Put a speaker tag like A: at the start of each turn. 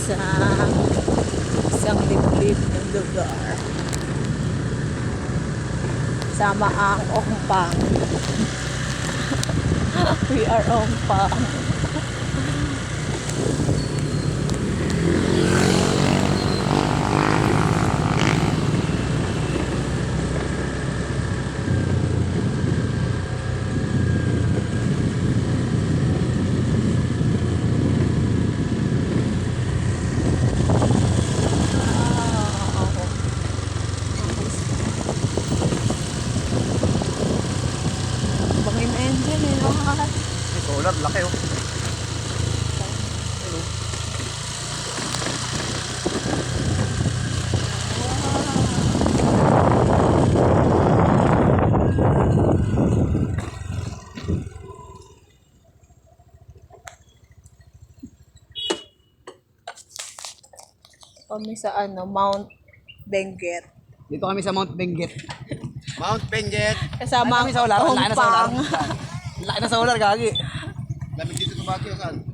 A: sa isang liblib na lugar. Sama ang Ongpang. We are Ongpang. Bangin engine eh, no?
B: May solar, laki oh. Hello.
A: Kami sa Mount Benguet.
B: Dito kami sa Mount Benguet. Mount Benguet.
A: Kasama
B: Ay, kami sa solar. Laki na solar.
A: Ongpang.
B: Laki na solar, gagi. Lamig dito sa Baguio, saan?